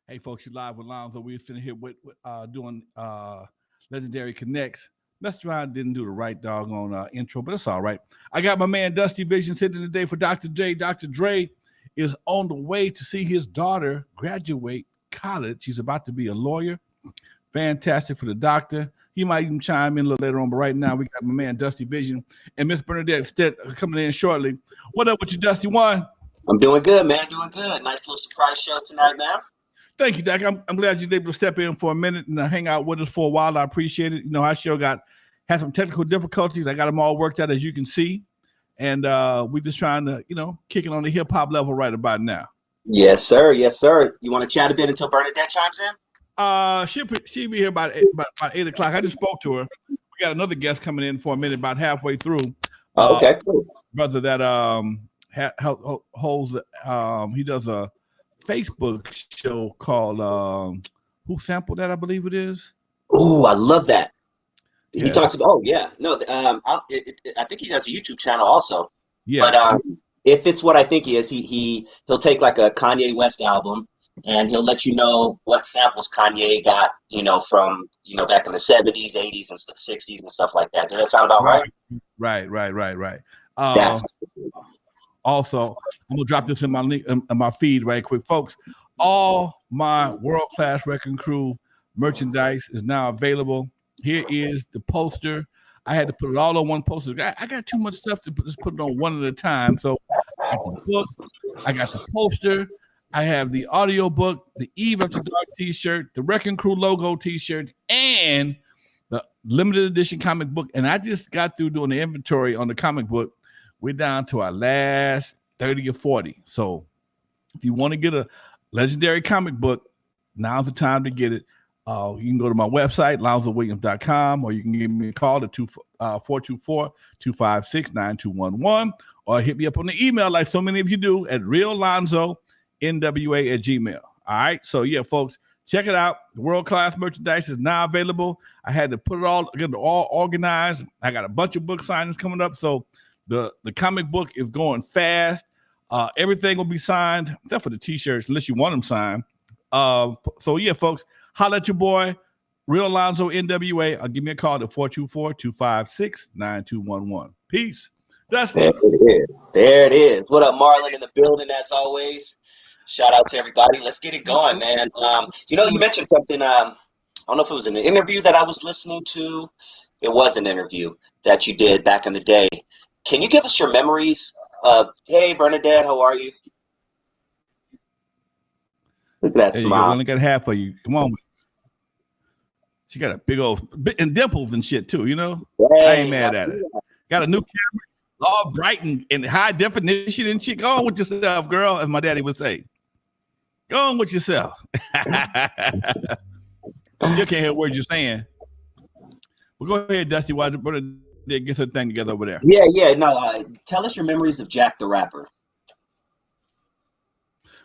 Hey, folks, you live with Lonzo. We're sitting here doing Legendary Connects. Messed around, didn't do the right doggone intro, but it's all right. I got my man Dusty Vision sitting today for Dr. Dre. Dr. Dre is on the way to see his daughter graduate college. She's about to be a lawyer. Fantastic for the doctor. He might even chime in a little later on, but right now we got my man Dusty Vision and Miss Bernadette coming in shortly. What up with you, Dusty One? I'm doing good, man. Doing good. Nice little surprise show tonight, man. Thank you, Doc. I'm glad you're able to step in for a minute and hang out with us for a while. I appreciate it. You know, our show had some technical difficulties. I got them all worked out, as you can see. And we're just trying to, kick it on the hip-hop level right about now. Yes, sir. Yes, sir. You want to chat a bit until Bernadette chimes in? She'll be here about 8 o'clock. I just spoke to her. We got another guest coming in for a minute, about halfway through. Oh, okay, cool. Brother that holds he does a Facebook show called Who Sampled That, I believe it is. Oh, I love that. Yeah. He talks about, oh yeah, no, I think he has a YouTube channel also. Yeah. But if it's what I think he is, he'll take like a Kanye West album and he'll let you know what samples Kanye got, from back in the 70s, 80s, and 60s and stuff like that. Does that sound about right? Right. Also, I'm gonna drop this in my link in my feed right quick, folks. All my world-class Wrecking Crew merchandise is now available. Here is the poster. I had to put it all on one poster. I got too much stuff to just put it on one at a time. So I got the book, I got the poster, I have the audio book, the Eve After Dark t-shirt, the Wrecking Crew logo t-shirt, and the limited edition comic book. And I just got through doing the inventory on the comic book. We're down to our last 30 or 40. So if you want to get a legendary comic book, now's the time to get it. You can go to my website, lonzowilliams.com, or you can give me a call at 424-256-9211, or hit me up on the email like so many of you do at reallonzo.nwa@gmail. All right. So, yeah, folks, check it out. The world-class merchandise is now available. I had to put it all organized. I got a bunch of book signings coming up. So, the comic book is going fast. Everything will be signed, except for the t-shirts, unless you want them signed. So, yeah, folks, holla at your boy, Real Lonzo N.W.A. Give me a call at 424-256-9211. Peace. Dusty. There it is. What up, Marlon in the building, as always. Shout out to everybody. Let's get it going, man. You mentioned something. I don't know if it was an interview that I was listening to. It was an interview that you did back in the day. Can you give us your memories of, hey, Bernadette, how are you? Look at that smile. I only got half of you. Come on. She got a big old, and dimples and shit too, Hey, I ain't mad at it. Got a new camera, all bright and high definition and shit. Go on with yourself, girl, as my daddy would say. Go on with yourself. Still can't hear words you're saying. Well, go ahead, Dusty. Why they get her thing together over there? Yeah. No, tell us your memories of Jack the Rapper.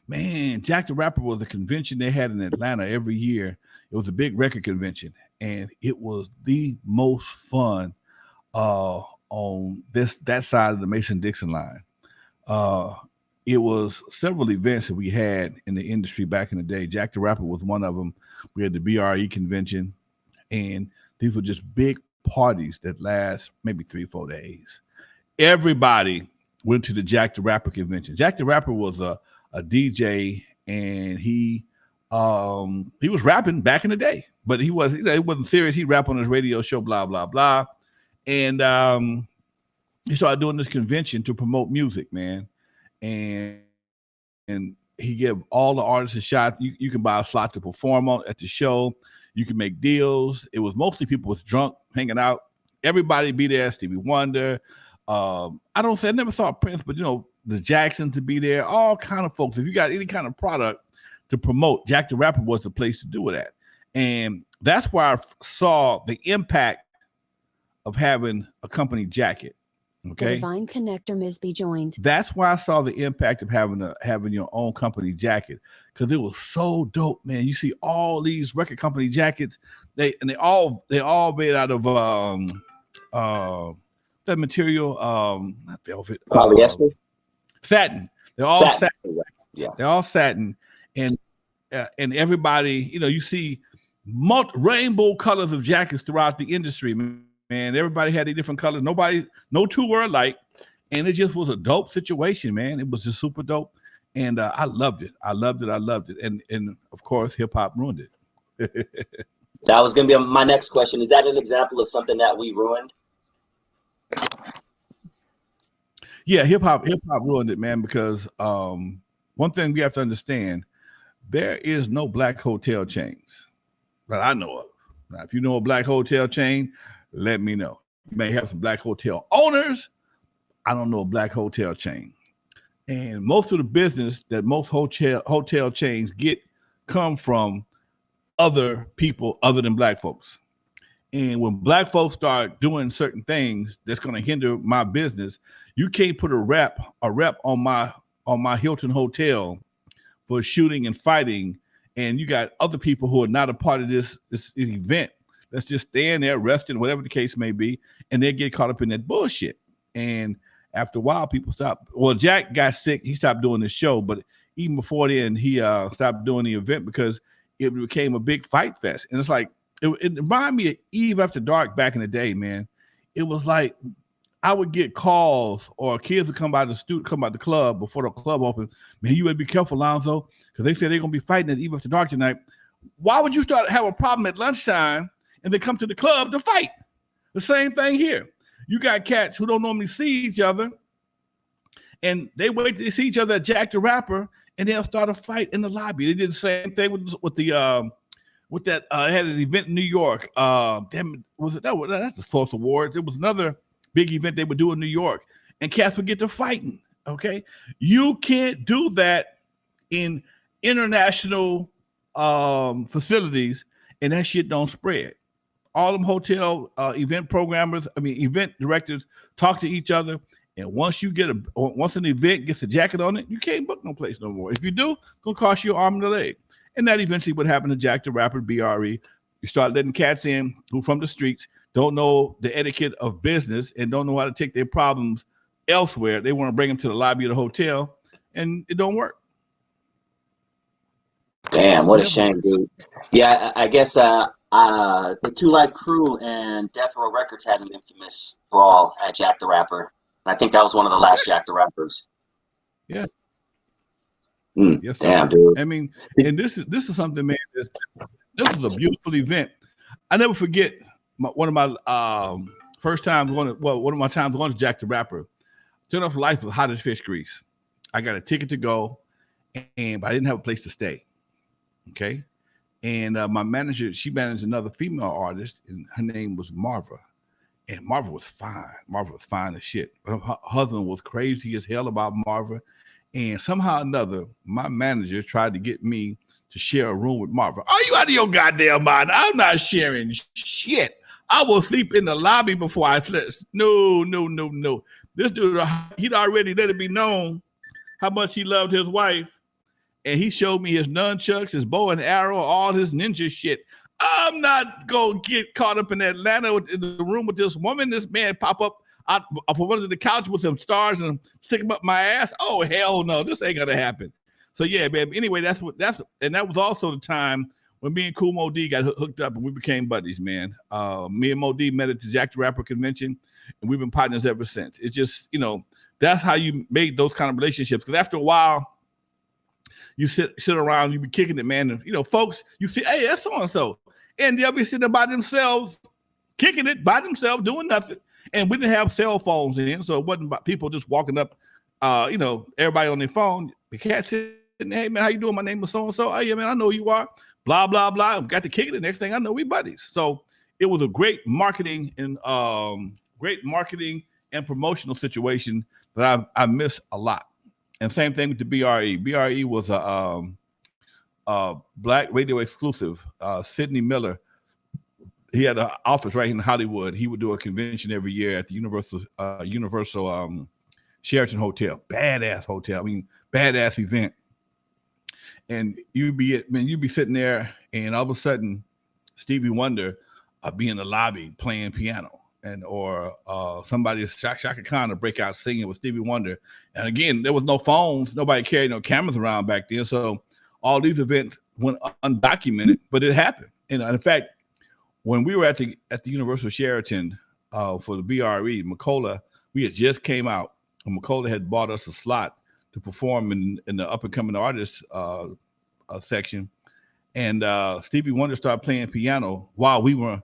Man, Jack the Rapper was a convention they had in Atlanta every year. It was a big record convention, and it was the most fun on that side of the Mason-Dixon line. It was several events that we had in the industry back in the day. Jack the Rapper was one of them. We had the BRE convention, and these were just big parties that last maybe 3-4 days. Everybody went to the Jack the Rapper convention. Jack the Rapper was a DJ, and he was rapping back in the day, but it wasn't serious. He rapped on his radio show, blah blah blah, and he started doing this convention to promote music, man. And he gave all the artists a shot. You can buy a slot to perform at the show. You can make deals. It was mostly people was drunk hanging out. Everybody be there. Stevie Wonder. I never saw Prince, but the Jacksons to be there, all kind of folks. If you got any kind of product to promote, Jack the Rapper was the place to do it at. And that's where I saw the impact of having a company jacket. Okay. The Divine Connector Ms. be joined. That's why I saw the impact of having your own company jacket, because it was so dope, man. You see all these record company jackets, they all made out of that material, not velvet, polyester. Satin. They're all satin. Yeah. They're all satin. And and everybody, you see rainbow colors of jackets throughout the industry, man. Everybody had a different colors. No two were alike, and it just was a dope situation, man. It was just super dope, and I loved it. I loved it, and of course, hip hop ruined it. That was going to be my next question. Is that an example of something that we ruined? Yeah, hip hop ruined it, man, because one thing we have to understand, there is no black hotel chains that I know of. Now, if you know a black hotel chain, let me know. You may have some black hotel owners. I don't know a black hotel chain. And most of the business that most hotel chains get come from other people other than black folks. And when black folks start doing certain things that's going to hinder my business, you can't put a rep on my Hilton hotel for shooting and fighting, and you got other people who are not a part of this event that's just staying there resting, whatever the case may be, and they get caught up in that bullshit. And after a while, people stop. Well, Jack got sick; he stopped doing the show, but even before then, he stopped doing the event because it became a big fight fest. And it's like it reminded me of Eve After Dark back in the day, man. It was like I would get calls or kids would come by the club before the club opened. Man, you better be careful, Lonzo, because they said they're gonna be fighting at Eve After Dark tonight. Why would you start have a problem at lunchtime and then come to the club to fight? The same thing here. You got cats who don't normally see each other, and they wait to see each other at Jack the Rapper, and they'll start a fight in the lobby. They did the same thing with that had an event in New York. That's the Source Awards. It was another big event they would do in New York, and cats would get to fighting. Okay, you can't do that in international facilities, and that shit don't spread. All them hotel event directors talk to each other, and once an event gets a jacket on it, you can't book no place no more. If you do, it's gonna cost you an arm and a leg. And that eventually would happen to Jack the Rapper, BRE. You start letting cats in who from the streets don't know the etiquette of business and don't know how to take their problems elsewhere. They want to bring them to the lobby of the hotel, and it don't work. Damn, what a shame, dude. Yeah, I guess the 2 Live Crew and Death Row Records had an infamous brawl at Jack the Rapper. I think that was one of the last Jack the Rappers. Yeah. Yes, damn, dude. I mean, and this is something, man. This is a beautiful event. I never forget one of my first times one of my times going to Jack the Rapper. Turned off the lights was hot as fish grease. I got a ticket to go, but I didn't have a place to stay. Okay. And my manager, she managed another female artist, and her name was Marva. And Marva was fine. Marva was fine as shit. But her husband was crazy as hell about Marva. And somehow or another, my manager tried to get me to share a room with Marva. Are you out of your goddamn mind? I'm not sharing shit. I will sleep in the lobby before I sleep. No. This dude, he'd already let it be known how much he loved his wife. And he showed me his nunchucks, his bow and arrow, all his ninja shit. I'm not going to get caught up in Atlanta in the room with this woman. This man pop up from under the couch with some stars and stick them up my ass. Oh, hell no. This ain't going to happen. So, yeah, man. Anyway, that was also the time when me and Kool Mo D got hooked up and we became buddies, man. Me and Mo D met at the Jack the Rapper convention, and we've been partners ever since. It's just, that's how you make those kind of relationships. Because after a while, you sit around, you be kicking it, man. And, folks, you see, hey, that's so-and-so. And they'll be sitting there by themselves, kicking it by themselves, doing nothing. And we didn't have cell phones in, so it wasn't about people just walking up, everybody on their phone. The cat sitting there, hey, man, how you doing? My name is so-and-so. Oh, yeah, man, I know who you are. Blah, blah, blah. Got to kick it. The next thing I know, we buddies. So it was a great marketing and promotional situation that I miss a lot. And same thing with the BRE. BRE was a black radio exclusive. Sidney Miller, he had an office right in Hollywood. He would do a convention every year at the Universal Sheraton Hotel. Badass hotel. I mean, badass event. And you'd be sitting there, and all of a sudden, Stevie Wonder be in the lobby playing piano. Or somebody, Shaka Khan, to break out singing with Stevie Wonder. And again, there was no phones. Nobody carried no cameras around back then. So all these events went undocumented, but it happened. And in fact, when we were at the Universal Sheraton for the BRE, Macola, we had just came out, and Macola had bought us a slot to perform in the up and coming artists section. And Stevie Wonder started playing piano while we were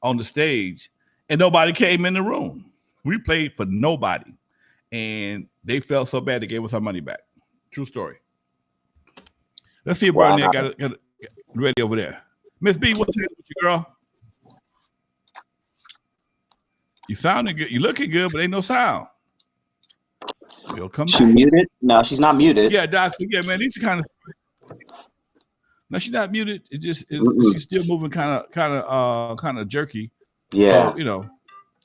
on the stage, and nobody came in the room. We played for nobody, and they felt so bad they gave us our money back. True story. Let's see if Bernadette got it ready over there. Miss B, what's happening with you, girl? You sounding good. You looking good, but ain't no sound. We'll come back. She muted? No, she's not muted. Yeah, Doc. Yeah, man. These are kind of. No, she's not muted. It just she's still moving kind of jerky. Yeah. So, you know,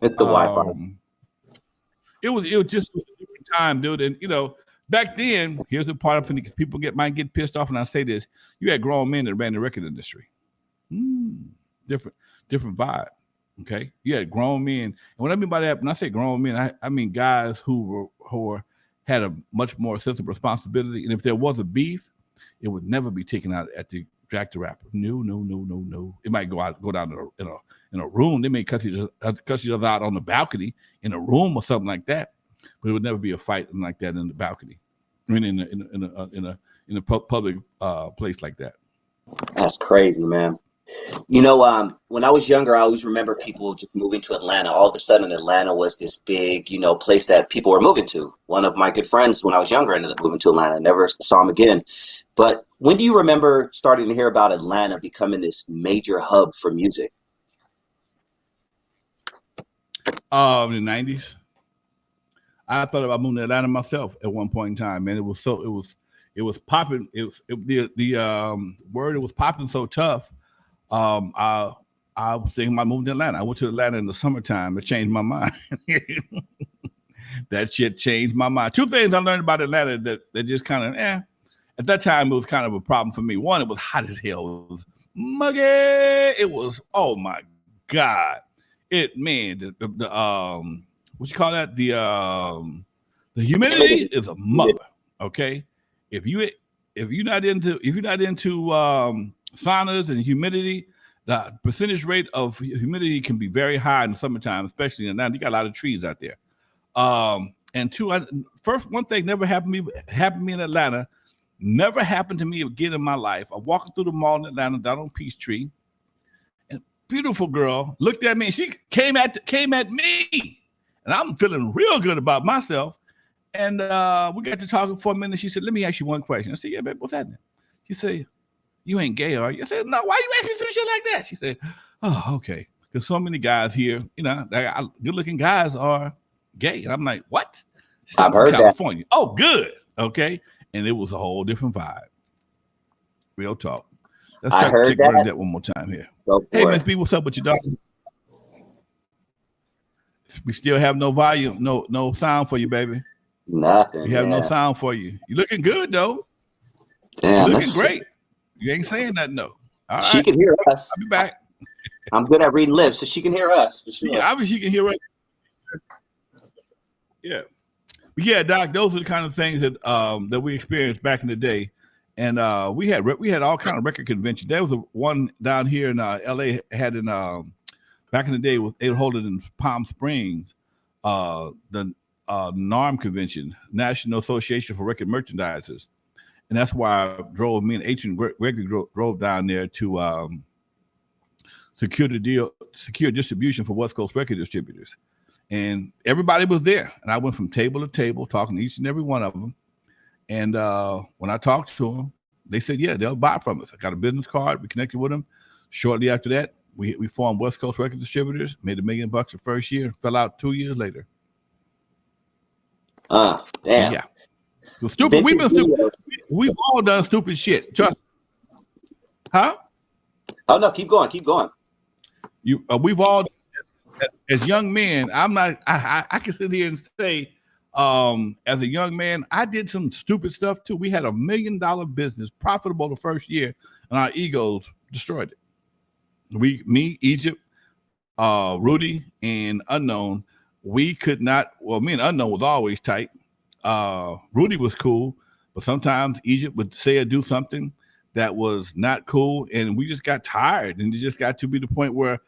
it's the Wi-Fi. It was just a different time, dude. And you know, back then, here's the part of it because people might get pissed off when I say this. You had grown men that ran the record industry. Different vibe. Okay, you had grown men, and what I mean by that, when I say grown men, I mean guys who had a much more sense of responsibility. And if there was a beef, it would never be taken out at the Jack the Rapper. No. It might go down in a room. They may cuss each other out on the balcony in a room or something like that. But it would never be a fight like that in the balcony. I mean, in a public place like that. That's crazy, man. You know, when I was younger, I always remember people just moving to Atlanta. All of a sudden, Atlanta was this big, place that people were moving to. One of my good friends when I was younger ended up moving to Atlanta. I never saw him again. But when do you remember starting to hear about Atlanta becoming this major hub for music? In the 90s. I thought about moving to Atlanta myself at one point in time, man. It was popping. The word it was popping so tough. I was thinking about moving to Atlanta. I went to Atlanta in the summertime. It changed my mind. That shit changed my mind. Two things I learned about Atlanta that just kind of, at that time, it was kind of a problem for me. One, it was hot as hell. It was muggy. It was, oh my God. What you call that? The humidity is a mother. Okay. If you're not into saunas and humidity, the percentage rate of humidity can be very high in the summertime, especially in Atlanta. You got a lot of trees out there. And two, one thing never happened to me in Atlanta. Never happened to me again in my life. I'm walking through the mall in Atlanta, down on Peachtree, and a beautiful girl looked at me. And she came at me, and I'm feeling real good about myself. And we got to talking for a minute. She said, "Let me ask you one question." I said, "Yeah, babe, what's happening?" She said, "You ain't gay, are you?" I said, "No, why you asking some shit like that?" She said, "Oh, okay. Because so many guys here, good-looking guys are gay." And I'm like, "What?" She said, "I'm from California." That. Oh, good. Okay. And it was a whole different vibe. Real talk. Let's check Bernadette one more time here. Hey, Miss B, what's up with you, dog? We still have no volume, no sound for you, baby. Nothing. We have no sound for you. You looking good though. Damn, you looking great. You ain't saying nothing though. All right. She can hear us. I'll be back. I'm good at reading lips, so she can hear us. For sure. Yeah, obviously she can hear us. Yeah. But yeah, Doc, those are the kind of things that we experienced back in the day. And we had all kind of record conventions. There was one down here in LA had in back in the day they would hold it in Palm Springs, the NARM convention, National Association for Record Merchandisers. And that's why me and H and Gregory drove down there to secure distribution for West Coast record distributors. And everybody was there. And I went from table to table talking to each and every one of them. And when I talked to them, they said, yeah, they'll buy from us. I got a business card. We connected with them. Shortly after that, we formed West Coast Record Distributors, made $1 million the first year, fell out 2 years later. Damn. Yeah. So stupid. We've been stupid. We've all done stupid shit. Trust me. Huh? Oh, no, keep going. We've all, as young men, I can sit here and say, as a young man, I did some stupid stuff too. We had $1 million business, profitable the first year, and our egos destroyed it. Me, Egypt, Rudy, and Unknown, we could not. Well, me and Unknown was always tight. Rudy was cool, but sometimes Egypt would say or do something that was not cool, and we just got tired, and it just got to be the point where,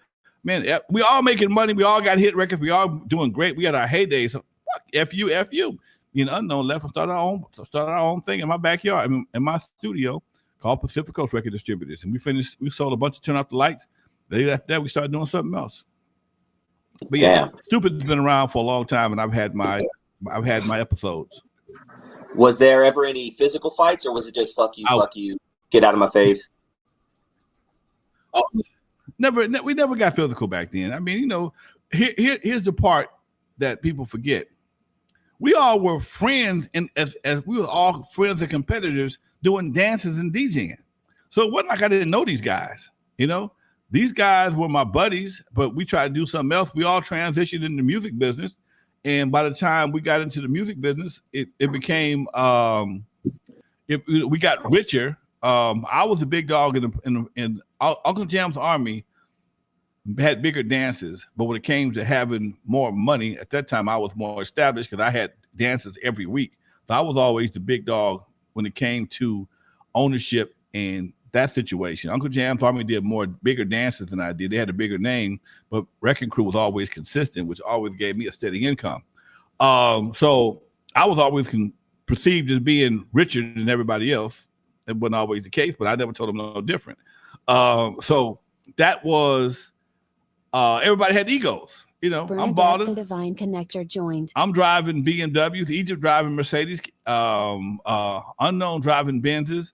man, we all making money, we all got hit records, we all doing great, we got our heydays. So fuck, f you. You know, Unknown left and started our own thing in my backyard, in my studio called Pacific Coast Record Distributors, and we sold a bunch of Turn Off the Lights. After that, we started doing something else. But yeah, Stupid's been around for a long time, and I've had my episodes. Was there ever any physical fights, or was it just fuck you, get out of my face? Oh, we never got physical back then. I mean, you know, here's the part that people forget. We all were friends, and as we were all friends and competitors doing dances and DJing. So it wasn't like I didn't know these guys. You know, these guys were my buddies, but we tried to do something else. We all transitioned in the music business, and by the time we got into the music business, it became we got richer. I was a big dog in Uncle Jam's Army. Had bigger dances, but when it came to having more money at that time, I was more established because I had dances every week. So I was always the big dog when it came to ownership and that situation. Uncle Jam's Army did bigger dances than I did. They had a bigger name, but Wrecking Crew was always consistent, which always gave me a steady income. So I was always perceived as being richer than everybody else. It wasn't always the case, but I never told them no different. So that was. Everybody had egos, you know. Bernadette, I'm balling. the Divine Connector joined. I'm driving BMWs, Egypt driving Mercedes, Unknown driving Benzes.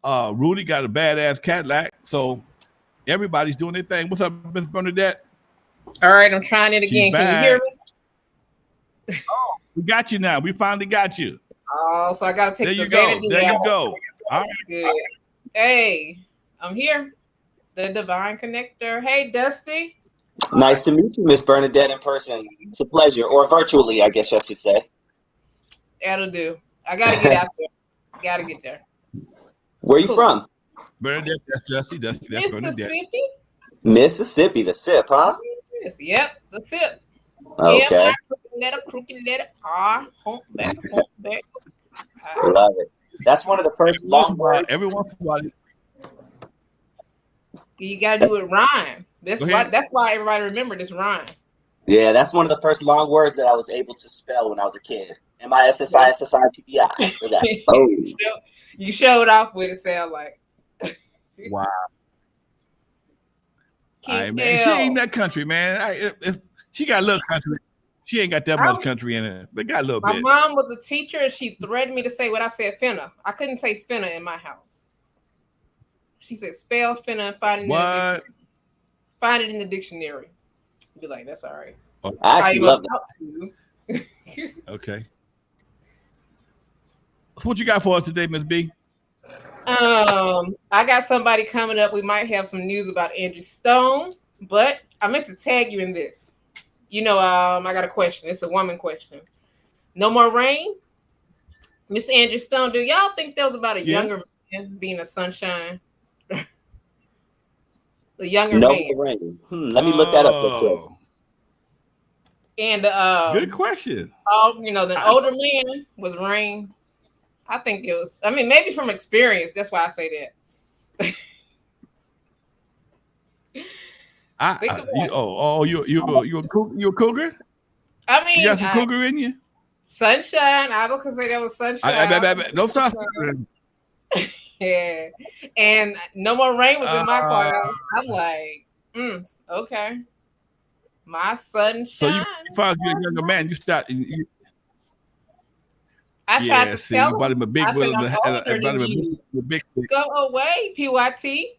Rudy got a badass Cadillac. So everybody's doing their thing. What's up, Miss Bernadette? All right, I'm trying it again. Can you hear me? Oh, we got you now. We finally got you. Oh, so I gotta take the vanity out. There you go. All right. Good. Hey, I'm here. The Divine Connector. Hey, Dusty. Nice to meet you, Miss Bernadette, in person. It's a pleasure, or virtually, I guess I should say. That'll do. I gotta get out there. Gotta get there. Where you from? Bernadette, that's Dusty. That's Mississippi. Mississippi, the SIP, huh? Yep, the SIP. Okay. Crooked letter, R, humpback. Love it. That's one of the first long words. Every once in a while. You gotta do it rhyme. That's why everybody remembered this rhyme. Yeah, that's one of the first long words that I was able to spell when I was a kid. MISSISSIPPI. Oh. You showed off what it sound like. Wow. Man, she ain't that country, man. She got a little country. She ain't got that much country in it, but got a little bit. My mom was a teacher, and she threatened me to say what I said, finna. I couldn't say finna in my house. She said, spell finna and find it in the dictionary. Be like, that's all right. I actually love that. Okay. So what you got for us today, Ms. B? I got somebody coming up. We might have some news about Andrew Stone, but I meant to tag you in this. You know, I got a question. It's a woman question. No more rain? Miss Andrew Stone, do y'all think that was about a younger man being a sunshine? The younger man. Rain. Let me look that up real quick. And good question. The older man was Rain. I think it was. I mean, maybe from experience. That's why I say that. You a cougar? I mean, you got some cougar in you. Sunshine. I was gonna say that was sunshine. Don't stop. Yeah, and No More Rain was in my class. I'm like, okay. My sunshine. So you found you a younger man. You start. I tried to tell him. I said, I'm older than you. Go away, PYT.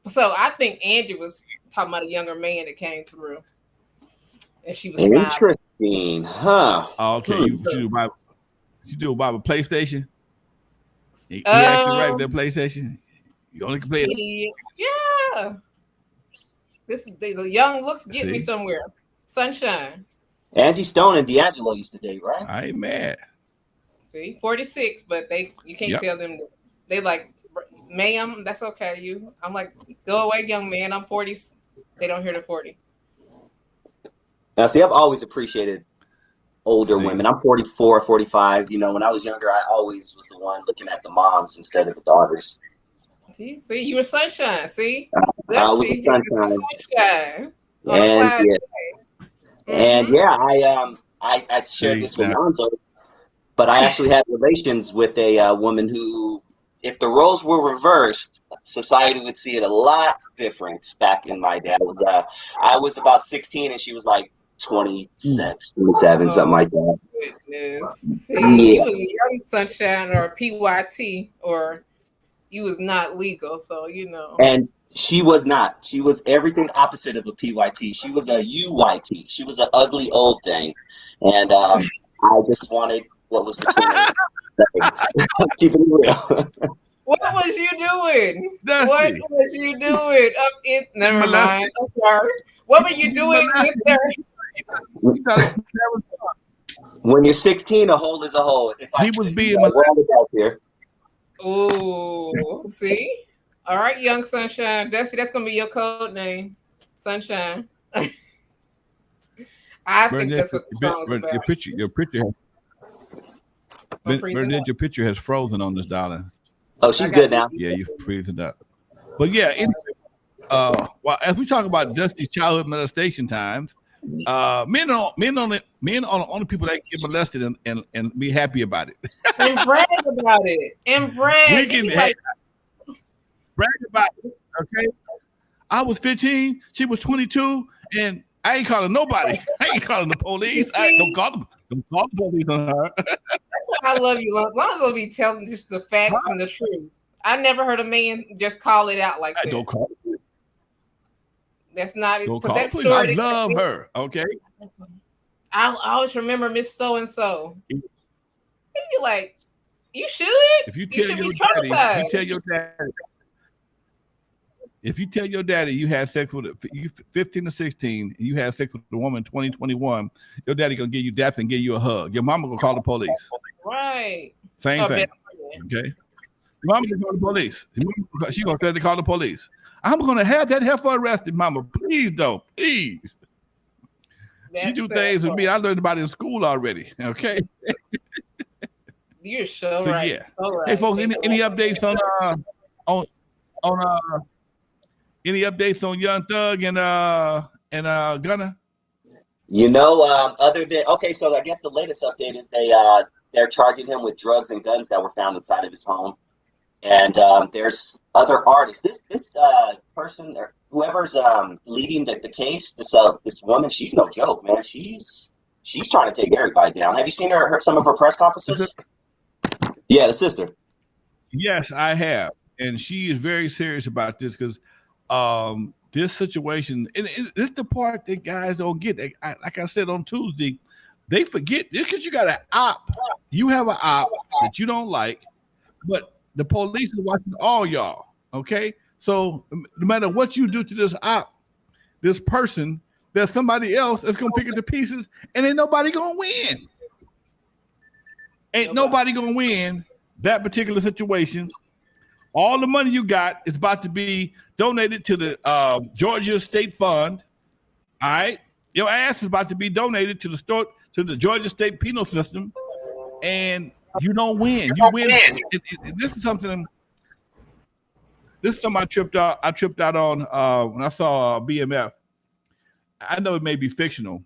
So I think Angie was talking about a younger man that came through, and she was interesting, huh? Oh, okay. You do about a PlayStation? You acting right with that PlayStation? You only can play it. Yeah. The young looks get me somewhere. Sunshine. Angie Stone and D'Angelo used to date, right? I ain't mad. See, 46, but you can't tell them they like, ma'am, that's okay. I'm like, go away, young man. I'm 40. They don't hear the 40. Now, see, I've always appreciated older women. I'm 44, 45. You know, when I was younger, I always was the one looking at the moms instead of the daughters. See, you were sunshine. See, I was a Dusty is sunshine, sunshine on a and cloud. yeah, and Mm-hmm. yeah, I shared See this with now, Lonzo, but I actually had relations with a woman who, if the roles were reversed, society would see it a lot different back in my day. I was about 16 and she was like 26, 27, something Oh like that. goodness. See, you Yeah. was a young sunshine or a PYT, or you was not legal. So you know. And she was not. She was everything opposite of a PYT. She was a UYT. She was an ugly old thing. And I just wanted what was between her legs. Keeping it real. What was you doing? What Dusty, was you doing? Never molested. mind. I'm sorry. What were you doing with Molested. her? He thought it was- When you're 16, a hole is a hole. If I he was you being know, molested. we're all about here. Oh, see? All right, young sunshine. That's gonna be your code name. Sunshine. I think Bernadette, that's what the song's about. your picture, I'm freezing Bernadette, up. your picture has frozen on this, darling. Oh, I she's got good now. Yeah, you're freezing up. But yeah, anyway, well, as we talk about Dusty's childhood molestation times, men are only people that get molested and be happy about it. and brag about it. And brag. We You can be like, brag about it. Okay, I was 15, she was 22, and I ain't calling nobody. I ain't calling the police. I don't call them. Don't call the police on her. that's why I love you. Lonzo be telling just the facts and the truth. I never heard a man just call it out like I that. don't call. That's not it. Don't So call that the police. I story. love her. Okay. I always remember Miss So and So. He'd be like, "You should. If you You tell should your be daddy, traumatized." if you tell your daddy you had sex with you 15 or 16, and you had sex with a woman in 2021, your daddy gonna give you death and give you a hug. Your mama gonna call the police. Right. Same Oh, thing. best Okay. Your mama gonna call the police. She gonna tell to call the police. I'm gonna have that heifer arrested, mama. Please don't. Please. She do things with me. I learned about it in school already. Okay. You're so So right. yeah. So right. Hey folks, any updates on any updates on Young Thug and Gunna? You know, other than okay, so I guess the latest update is they're charging him with drugs and guns that were found inside of his home. And there's other artists. This person or whoever's leading the case, this woman, she's no joke, man. She's trying to take everybody down. Have you seen her some of her press conferences? Yeah, the sister. Yes, I have, and she is very serious about this because this situation, and it's the part that guys don't get. Like I said on Tuesday, they forget just because you got an op, you have an op that you don't like, but the police is watching all y'all. Okay, so no matter what you do to this op, this person, there's somebody else that's gonna pick it to pieces, and ain't nobody gonna win. Ain't nobody gonna win that particular situation. All the money you got is about to be donated to the Georgia State Fund. All right, your ass is about to be donated to the Georgia State penal system, and you don't win. You win. This is something. This is something I tripped out on when I saw BMF. I know it may be fictional,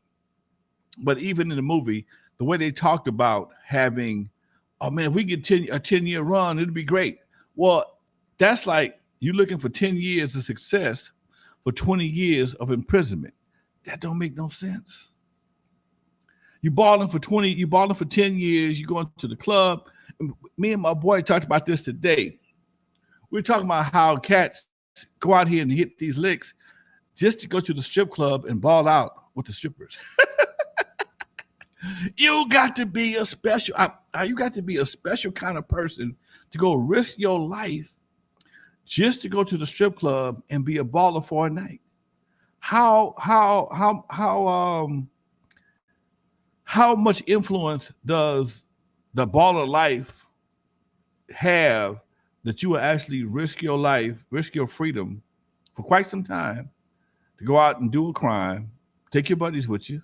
but even in the movie, the way they talked about having, oh man, if we get a 10-year run, it'd be great. Well, that's like you're looking for 10 years of success for 20 years of imprisonment. That don't make no sense. You balling for 10 years, you're going to the club. Me and my boy talked about this today. We're talking about how cats go out here and hit these licks just to go to the strip club and ball out with the strippers. You got to be a special kind of person to go risk your life just to go to the strip club and be a baller for a night. How much influence does the baller life have that you will actually risk your life, risk your freedom for quite some time to go out and do a crime, take your buddies with you,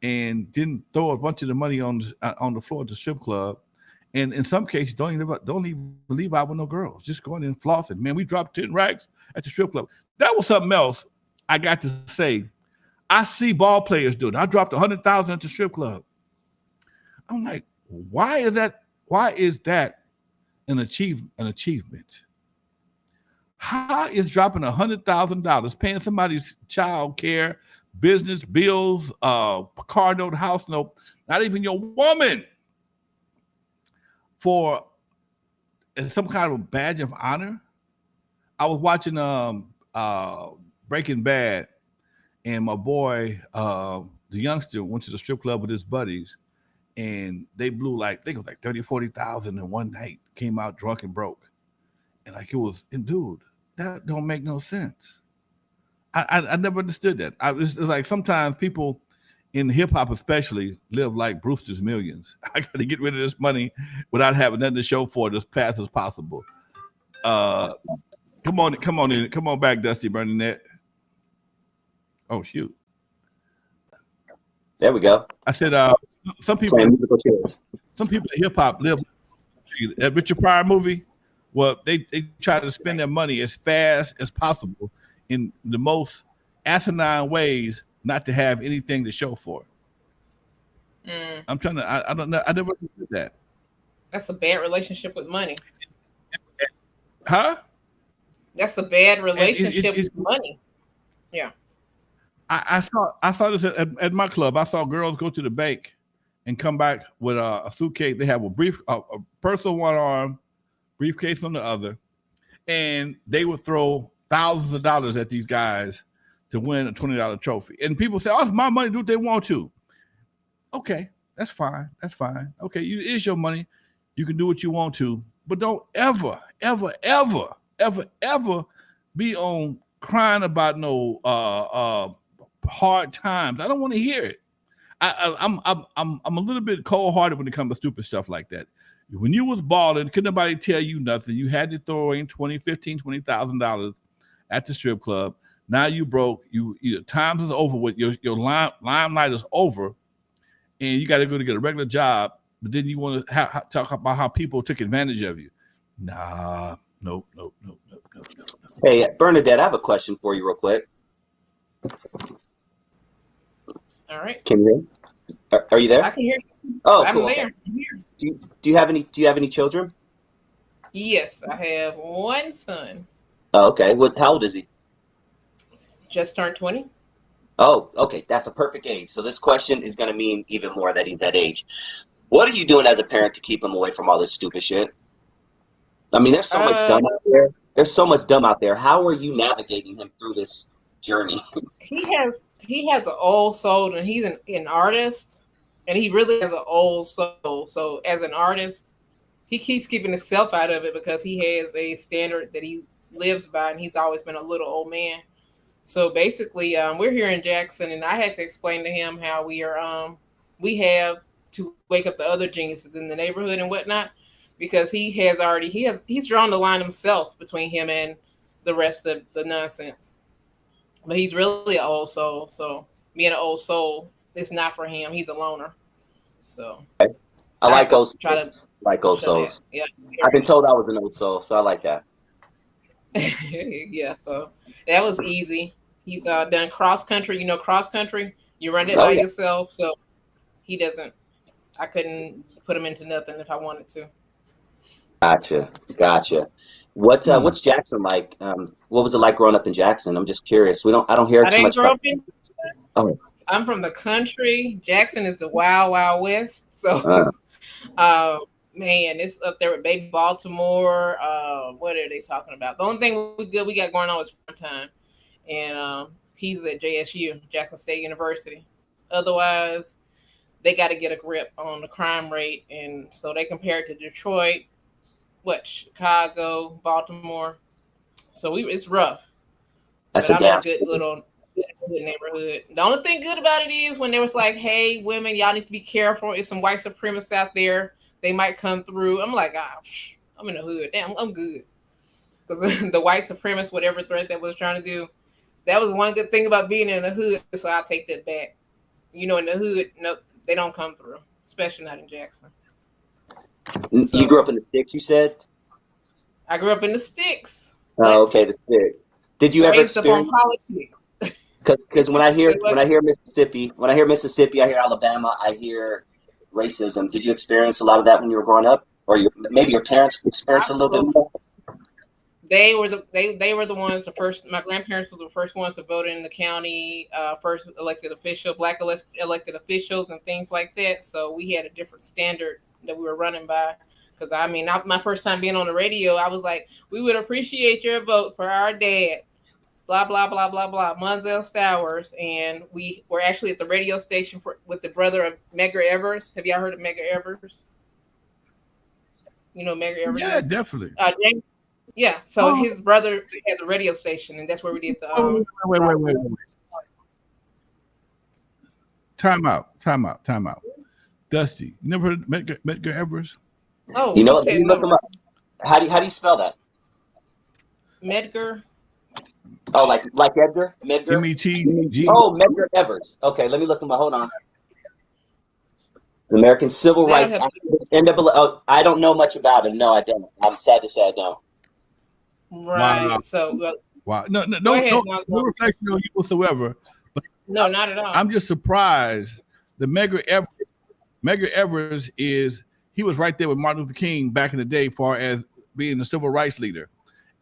and then throw a bunch of the money on the floor at the strip club And in some cases, don't even leave out with no girls. Just going in and flossing. Man, we dropped 10 racks at the strip club. That was something else I got to say. I see ball players do it. I dropped 100,000 at the strip club. I'm like, why is that? Why is that an achievement? How is dropping $100,000, paying somebody's child care, business bills, car note, house note, not even your woman, for some kind of a badge of honor? I was watching Breaking Bad, and my boy, the youngster, went to the strip club with his buddies, and they blew like, I think it was like 30, 40,000 in one night, came out drunk and broke. And like, it was, and dude, that don't make no sense. I never understood that. It's like sometimes people in hip hop especially live like Brewster's Millions. I got to get rid of this money without having nothing to show for it as fast as possible. Come on back, Dusty Bernadette. Oh shoot! There we go. I said some people in hip hop live. That Richard Pryor movie, well, they try to spend their money as fast as possible in the most asinine ways, not to have anything to show for it. I'm trying to. I don't know. I never did that. That's a bad relationship with money. Huh? That's a bad relationship with money. Yeah. I saw this at my club. I saw girls go to the bank and come back with a suitcase. They have a purse on one arm, briefcase on the other, and they would throw thousands of dollars at these guys to win a $20 trophy. And people say, "Oh, it's my money. Do what they want to." Okay, that's fine. That's fine. Okay, it is your money. You can do what you want to, but don't ever, ever, ever, ever, ever be on crying about no hard times. I don't want to hear it. I'm a little bit cold-hearted when it comes to stupid stuff like that. When you was balling, couldn't nobody tell you nothing. You had to throw in $20,000 at the strip club. Now you broke. You times is over with. Your limelight is over, and you got to go to get a regular job. But then you want to talk about how people took advantage of you. Nah, nope. Hey, Bernadette, I have a question for you real quick. All right. Can you hear me? Are you there? I can hear you. Oh, I'm cool. there. Okay. I'm here. Do you have any children? Yes, I have one son. Oh, okay. How old is he? Just turned 20. Oh, okay. That's a perfect age. So this question is going to mean even more that he's that age. What are you doing as a parent to keep him away from all this stupid shit? I mean, there's so much dumb out there. There's so much dumb out there. How are you navigating him through this journey? He has an old soul, and he's an artist, and he really has an old soul. So as an artist, he keeps keeping himself out of it because he has a standard that he lives by, and he's always been a little old man. So basically, we're here in Jackson, and I had to explain to him how we have to wake up the other geniuses in the neighborhood and whatnot, because he's drawn the line himself between him and the rest of the nonsense. But he's really an old soul. So being an old soul, it's not for him. He's a loner. So I like old souls. Yeah. I've been told I was an old soul, so I like that. Yeah, so that was easy. He's done cross country. You know, cross country, you run it by yourself. So he doesn't. I couldn't put him into nothing if I wanted to. Gotcha. What's Jackson like? What was it like growing up in Jackson? I'm just curious. I don't hear too much about it. Oh. I'm from the country. Jackson is the wild, wild west. So, man, it's up there with baby Baltimore. What are they talking about? The only thing we got going on is time, and he's at JSU, Jackson State University. Otherwise, they got to get a grip on the crime rate, and so they compare it to Detroit, Chicago, Baltimore. So it's rough. But I'm in a good little neighborhood. The only thing good about it is when they was like, "Hey, women, y'all need to be careful. It's some white supremacists out there. They might come through." I'm like, I'm in the hood. Damn, I'm good. Because the white supremacists, whatever threat that was trying to do, that was one good thing about being in the hood. So I'll take that back. You know, in the hood, no, they don't come through, especially not in Jackson. You grew up in the sticks, you said? I grew up in the sticks. Oh, okay, the sticks. Did you ever Raised up on experience? politics. Because when I Say hear what? Mississippi, I hear Alabama, I hear racism. Did you experience a lot of that when you were growing up, or maybe your parents experienced a little bit more? They were the ones. My grandparents were the first ones to vote in the county, first elected official, black elected officials, and things like that. So we had a different standard that we were running by. Because my first time being on the radio, I was like, we would appreciate your vote for our dad. Blah blah blah blah blah. Monzel Stowers, and we were actually at the radio station with the brother of Medgar Evers. Have y'all heard of Medgar Evers? You know Medgar Evers? Yeah, definitely. James. Yeah, so his brother has a radio station, and that's where we did the. Wait. Time out. Dusty, you never heard of Medgar Evers? Oh, you know what? Let me look him up. How do you spell that? Medgar. Oh, like Edgar? Medgar? M-E-T-G. Oh, Medgar Evers. Okay, let me look him up. Hold on. The American Civil Rights Activist. N.W.A. Oh, I don't know much about him. No, I don't. I'm sad to say I don't. Right. Wow. So, wow. No ahead, reflection on you whatsoever. But no, not at all. I'm just surprised that Medgar Evers he was right there with Martin Luther King back in the day, far as being the civil rights leader,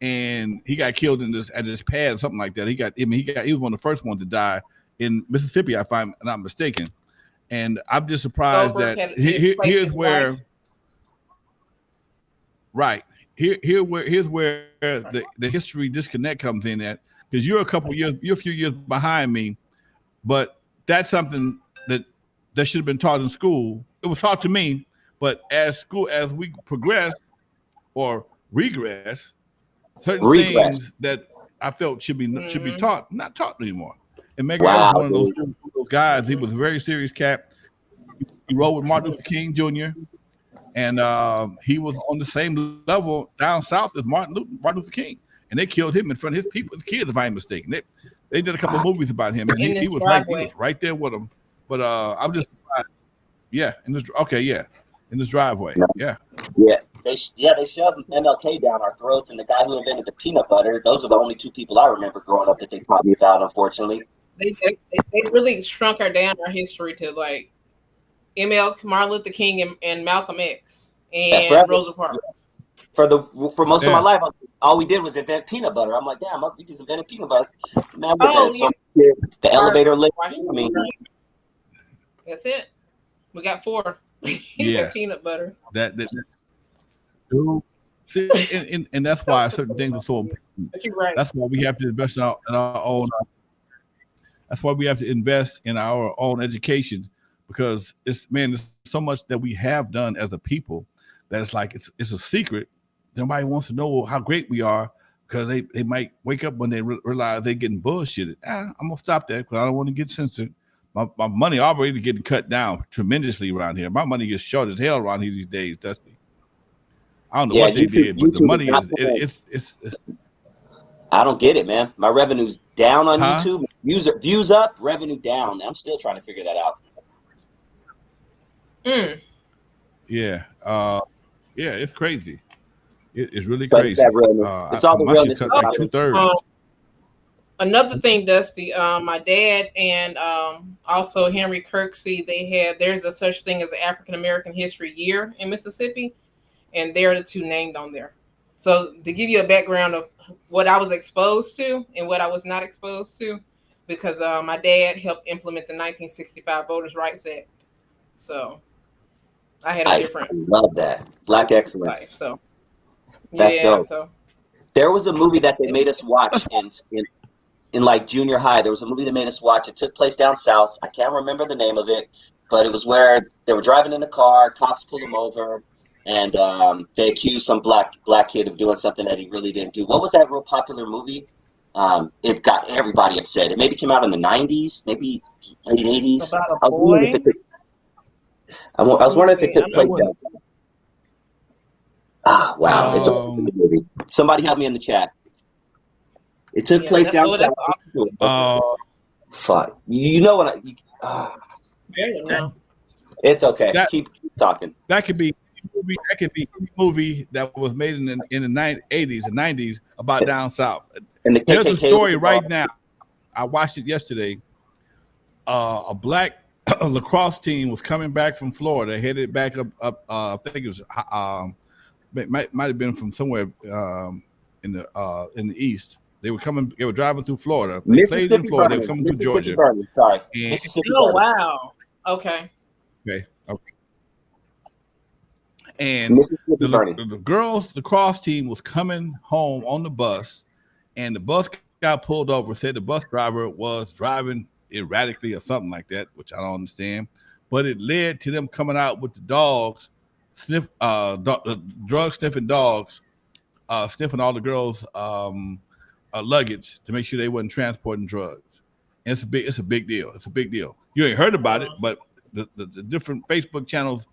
and he got killed at his pad or something like that. He was one of the first ones to die in Mississippi, if I'm not mistaken. And I'm just surprised that here's where, right. Here's where the history disconnect comes in at, because you're a few years behind me, but that's something that should have been taught in school. It was taught to me, but as we progress or regress, certain things that I felt should be taught, not taught anymore. And Medgar was one of those guys. He was a very serious cat. He rode with Martin Luther King Jr. And he was on the same level down south as Martin Luther King, and they killed him in front of his kids, if I'm mistaken. They did a couple of movies about him, and he was right there with them. But I'm just surprised. Yeah, in this driveway. Yeah. They shoved MLK down our throats, and the guy who invented the peanut butter. Those are the only two people I remember growing up that they taught me about. Unfortunately, they really shrunk down our history to like Martin Luther King and Malcolm X and Rosa Parks. For most of my life, all we did was invent peanut butter. I'm like, damn, we just invented peanut butter. Man, the elevator lift. That's it. We got 4. He said peanut butter. And that's why certain things are so important. But you're right. That's why we have to invest in our own. That's why we have to invest in our own education, because there's so much that we have done as a people that it's like it's a secret. Nobody wants to know how great we are, because they might wake up when they realize they're getting bullshitted. I'm gonna stop that because I don't want to get censored. My money already getting cut down tremendously around here. My money gets short as hell around here these days, Dusty. I don't know what they did, but the money is I don't get it, man. My revenue's down on YouTube. Views up, revenue down. I'm still trying to figure that out. Yeah, it's crazy. It's really crazy. It's all the realness. Cut like 2/3. Another thing, Dusty, my dad and also Henry Kirksey, there's a such thing as an African American History Year in Mississippi, and they're the two named on there. So to give you a background of what I was exposed to and what I was not exposed to, because my dad helped implement the 1965 Voters' Rights Act. So I had a different. I love that. Black excellence. Life, so that's dope. So there was a movie that they made us watch in like junior high. There was a movie they made us watch. It took place down south. I can't remember the name of it, but it was where they were driving in a car, cops pull them over, and they accused some black kid of doing something that he really didn't do. What was that real popular movie? It got everybody upset. It maybe came out in the 90s, maybe late 80s. About a boy? I was wondering if it took place down south. Ah, wow. It's a movie. Somebody help me in the chat. It took place down south. Awesome. Fuck. You know what no. It's okay. Keep talking. That could be that could be any movie that was made in the 80s and 90s about down south. And the There's KKK a story was right involved. now. I watched it yesterday. A black lacrosse team was coming back from Florida, headed back up. I think it was might have been from somewhere in the east. They were coming. They were driving through Florida. They played in Mississippi Florida. They burning. were coming through Mississippi Georgia. burning. Sorry. And- Mississippi Oh burning. wow. Okay. Okay. And Mississippi burning. the girls lacrosse team was coming home on the bus, and the bus got pulled over. Said the bus driver was driving erratically or something like that, which I don't understand. But it led to them coming out with the dogs, drug sniffing dogs, sniffing all the girls' luggage to make sure they wasn't transporting drugs. And it's a big deal. It's a big deal. You ain't heard about it, but the different Facebook channels,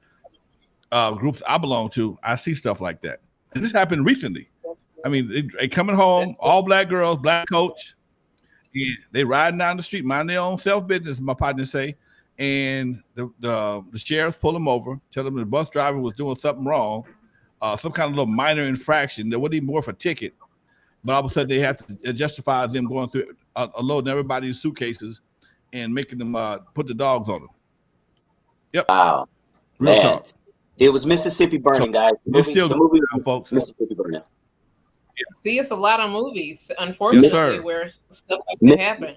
groups I belong to, I see stuff like that. And this happened recently. I mean, they coming home, all black girls, black coach, and they riding down the street, mind their own self business, my partner say. And the sheriffs pull them over, tell them the bus driver was doing something wrong, some kind of little minor infraction that wasn't even worth a ticket. But all of a sudden they have to justify them going through loading everybody's suitcases and making them put the dogs on them. Yep. Wow. Real Man. talk. It was Mississippi burning, guys. It's still the movie going, was folks. Mississippi burning. See, it's a lot of movies, unfortunately, sir. where stuff like that happen.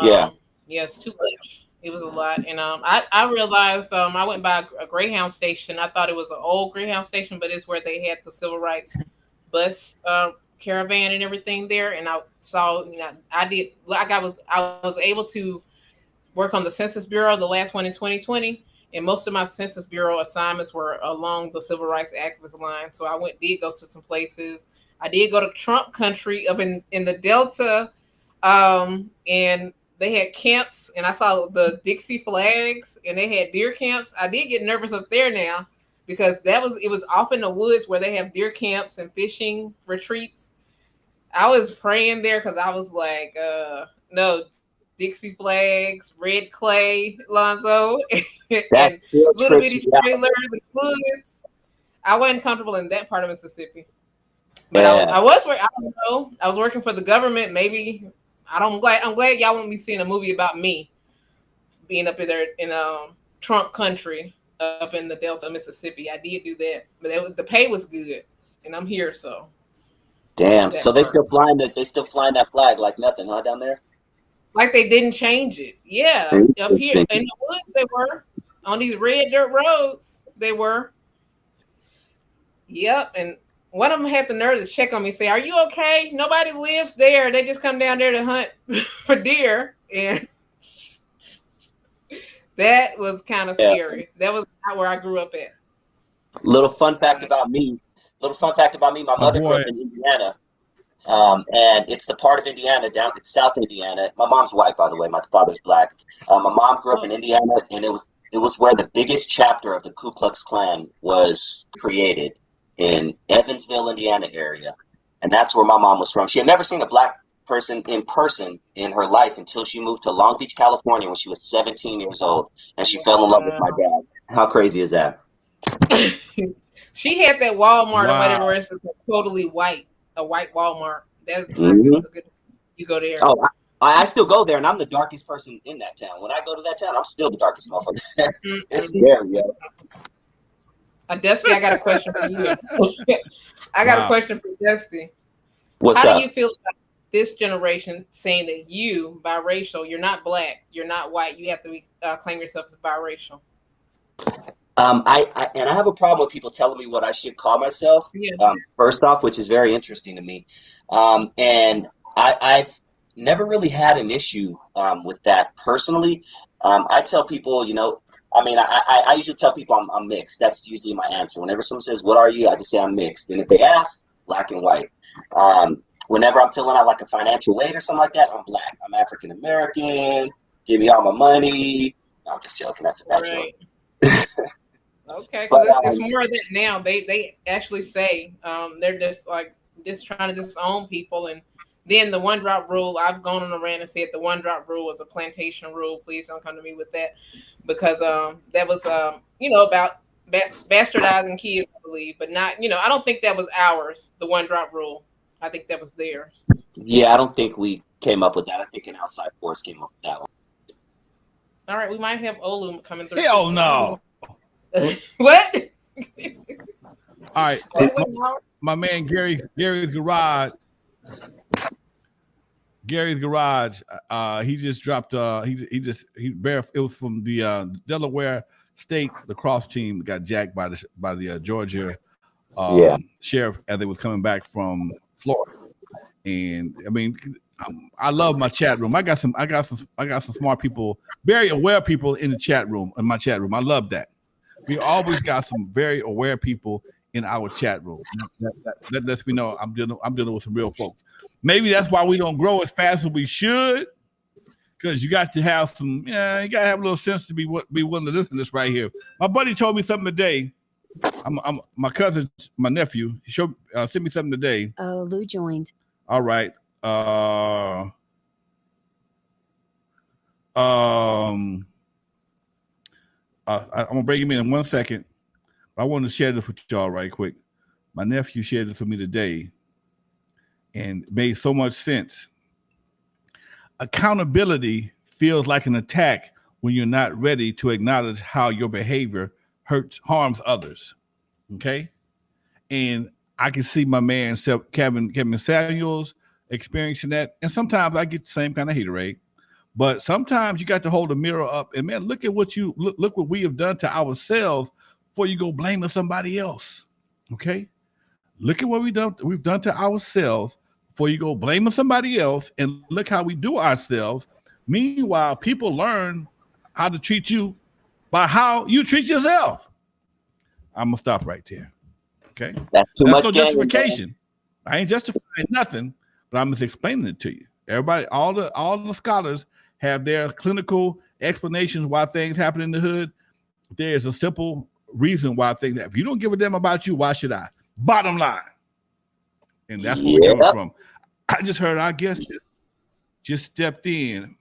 Yeah. Yeah, it's too much. It was a lot. And I realized I went by a Greyhound station. I thought it was an old Greyhound station, but it's where they had the civil rights bus caravan and everything there. And I saw, I was able to work on the Census Bureau, the last one in 2020. And most of my Census Bureau assignments were along the civil rights activist line. So I did go to some places. I did go to Trump country up in the Delta, and they had camps, and I saw the Dixie flags, and they had deer camps. I did get nervous up there now because it was off in the woods where they have deer camps and fishing retreats. I was praying there because I was like, no, Dixie flags, red clay, Lonzo, and little bitty trailers and woods. I wasn't comfortable in that part of Mississippi. But I was working. I don't know. I was working for the government. Maybe I'm glad y'all won't be seeing a movie about me being up in there in Trump country up in the Delta, Mississippi. I did do that, but the pay was good, and I'm here. So damn. So they still flying that flag like nothing, huh? Down there. Like they didn't change it. Yeah, up here in the woods they were on these red dirt roads. They were. Yep, and one of them had the nerve to check on me, say, "Are you okay? Nobody lives there. They just come down there to hunt for deer." And that was kind of scary. That was not where I grew up at. Little fun fact about me. My mother grew up in Indiana, and it's the part of Indiana it's South Indiana. My mom's white, by the way. My father's black. My mom grew up in Indiana, and it was where the biggest chapter of the Ku Klux Klan was created. In Evansville, Indiana area. And that's where my mom was from. She had never seen a black person in her life until she moved to Long Beach, California when she was 17 years old. And she fell in love with my dad. How crazy is that? She had that Walmart or whatever where it's just totally white, a white Walmart. That's good. You go there. Oh, I still go there, and I'm the darkest person in that town. When I go to that town, I'm still the darkest motherfucker. It's scary, yo. Dusty, I got a question for you. I got a question for Dusty. What's How up? do you feel about this generation saying that you, biracial, you're not black, you're not white, you have to claim yourself as biracial? I have a problem with people telling me what I should call myself. Yeah. First off, which is very interesting to me, and I've never really had an issue with that personally. I tell people, I usually tell people I'm mixed. That's usually my answer. Whenever someone says, "What are you?" I just say I'm mixed. And if they ask, black and white. Whenever I'm filling out like a financial aid or something like that, I'm black. I'm African American. Give me all my money. No, I'm just joking. That's a bad joke. Okay, because it's more of that now. They actually say they're just trying to disown people. And then the one drop rule, I've gone on a rant and said the one drop rule was a plantation rule. Please don't come to me with that, because that was about bastardizing kids, I believe, but not, I don't think that was ours, the one drop rule. I think that was theirs. Yeah, I don't think we came up with that. I think an outside force came up with that one. All right, we might have Olu coming through. Hell no. What? All right, my man Gary's Garage. Gary's Garage. He just dropped. It was from the Delaware State lacrosse team got jacked by the Georgia sheriff as they was coming back from Florida. And I mean, I love my chat room. I got some smart people, very aware people in the chat room, in my chat room. I love that. We always got some very aware people in our chat room. That lets me know I'm dealing with some real folks. Maybe that's why we don't grow as fast as we should, because you got to have some, you got to have a little sense to be willing to listen to this right here. My buddy told me something today. My cousin, my nephew, he sent me something today. Oh, Lou joined. All right. I'm gonna bring him in 1 second. I want to share this with y'all right quick. My nephew shared this with me today, and it made so much sense. Accountability feels like an attack when you're not ready to acknowledge how your behavior harms others. Okay, and I can see my man Kevin Samuels experiencing that, and sometimes I get the same kind of haterade. But sometimes you got to hold the mirror up and, man, look at what we have done to ourselves before you go blaming somebody else. Okay, look at what we've done to ourselves before you go blaming somebody else, and look how we do ourselves. Meanwhile, people learn how to treat you by how you treat yourself. I'm gonna stop right there. Okay, that's no justification. I ain't justifying nothing, but I'm just explaining it to you. Everybody, all the scholars have their clinical explanations why things happen in the hood. There is a simple reason why things happen. If you don't give a damn about you, why should I? Bottom line. And that's where we're coming from. I just heard our guest just stepped in.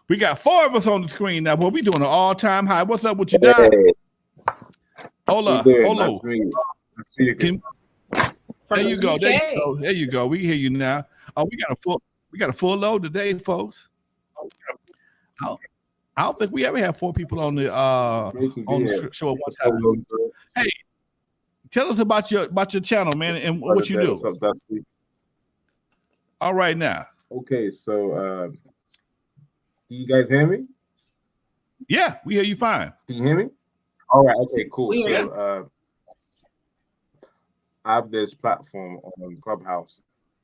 We got 4 of us on the screen now, but we're doing an all-time high. What's up with you, Doc? Hola. Nice to meet you. Let's see you. There you go. There you go. We hear you now. Oh, we got a full load today, folks. I don't think we ever had 4 people on the show at one time. Hey, tell us about your channel, man, and what you do. All right now. Okay, so do you guys hear me? Yeah, we hear you fine. Can you hear me? All right. Okay. Cool. So I have this platform on Clubhouse,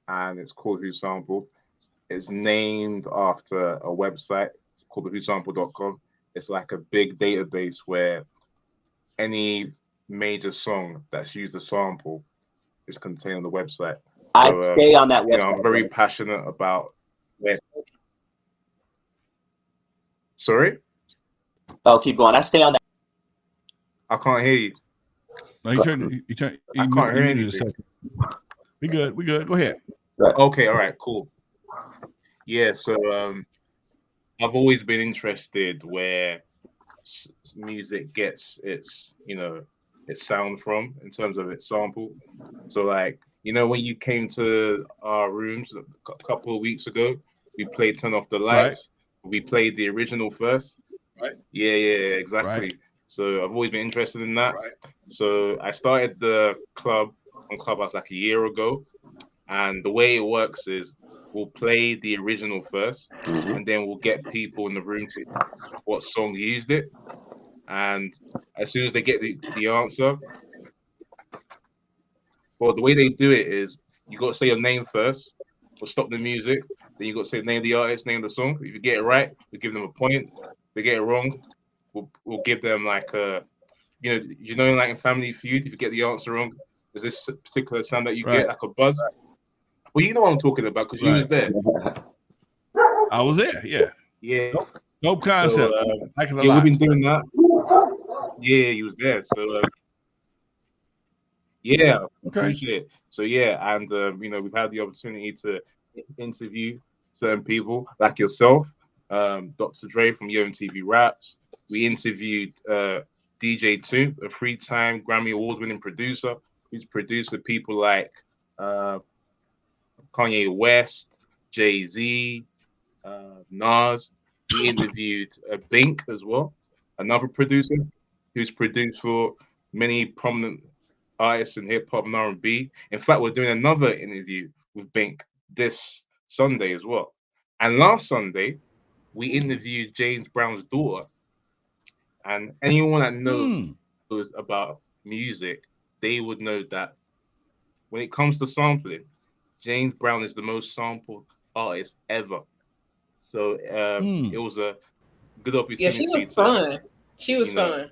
and it's called Who Sampled. It's named after a website called whosampled.com. It's like a big database where any major song that's used a sample is contained on the website. I stay on that website. I'm very passionate about this. Sorry? Oh, keep going. I stay on that. I can't hear you. No, you turn. I can't hear anything. We good. Go ahead. Okay. All right. Cool. Yeah. So I've always been interested where music gets its sound from in terms of its sample. So like, when you came to our rooms a couple of weeks ago, we played Turn Off the Lights. Right. We played the original first. Right. Yeah, exactly. Right. So I've always been interested in that. Right. So I started the club on Clubhouse like a year ago. And the way it works is we'll play the original first, and then we'll get people in the room to what song used it. And as soon as they get the answer, well, the way they do it is you got to say your name first. We'll stop the music. Then you got to say the name of the artist, name of the song. If you get it right, we give them a point. If they get it wrong, we'll give them like like in Family Feud, if you get the answer wrong, there's this particular sound that you get, like a buzz. Well, you know what I'm talking about because you was there. I was there, yeah. Yeah. Dope concept. So, we've been doing that. Yeah, he was there. So, appreciate it. So, and, we've had the opportunity to interview certain people like yourself, Dr. Dre from UMTV Raps. We interviewed DJ too, a 3-time Grammy Award-winning producer who's produced people like Kanye West, Jay-Z, Nas. We interviewed Bink as well, another producer who's produced for many prominent artists in hip hop and R&B. In fact, we're doing another interview with Bink this Sunday as well. And last Sunday, we interviewed James Brown's daughter. And anyone that knows about music, they would know that when it comes to sampling, James Brown is the most sampled artist ever. So it was a good opportunity. Yeah, she was fun. She was fun.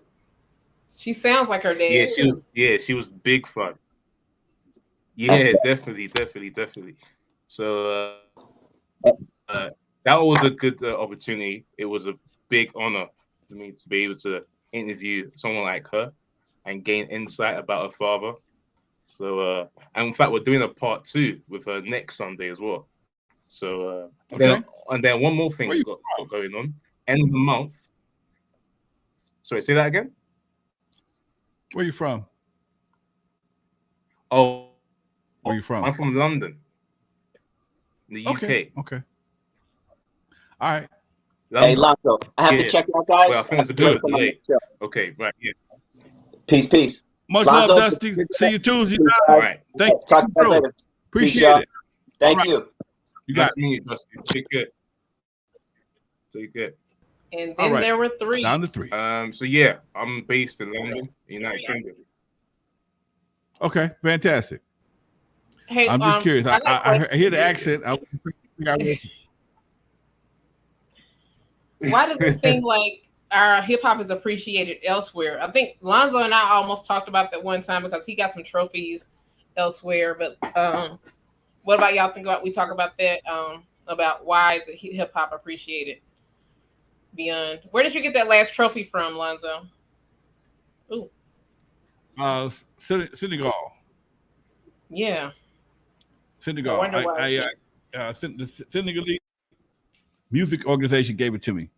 She sounds like her dad. She was big fun. Yeah, definitely. So that was a good opportunity. It was a big honor for me to be able to interview someone like her and gain insight about her father. So, and in fact, we're doing a part 2 with her next Sunday as well. So, then one more thing we got going on. End of the month. Sorry, say that again. Where you from? Oh, where you from? I'm from London, the UK. Okay. All right. London. Hey, Lonzo, I have to check out, guys. Well, I think it's a bit of a delay. Okay, right. Yeah. Peace. Much Lonzo, love, Dusty. See you Tuesday. All right. Thank you. Talk to you later. Appreciate it. Thank you. You got it. Dusty. Take care. And then there were 3. Down to 3. So yeah, I'm based in London, United Kingdom. Okay, fantastic. Hey, I'm just curious. I hear the accent. Why does it seem like our hip hop is appreciated elsewhere? I think Lonzo and I almost talked about that one time because he got some trophies elsewhere. But what about y'all think about? We talk about that about why is hip hop appreciated beyond? Where did you get that last trophy from, Lonzo? Ooh. Senegal. Yeah. Senegal. The Senegalese music organization gave it to me.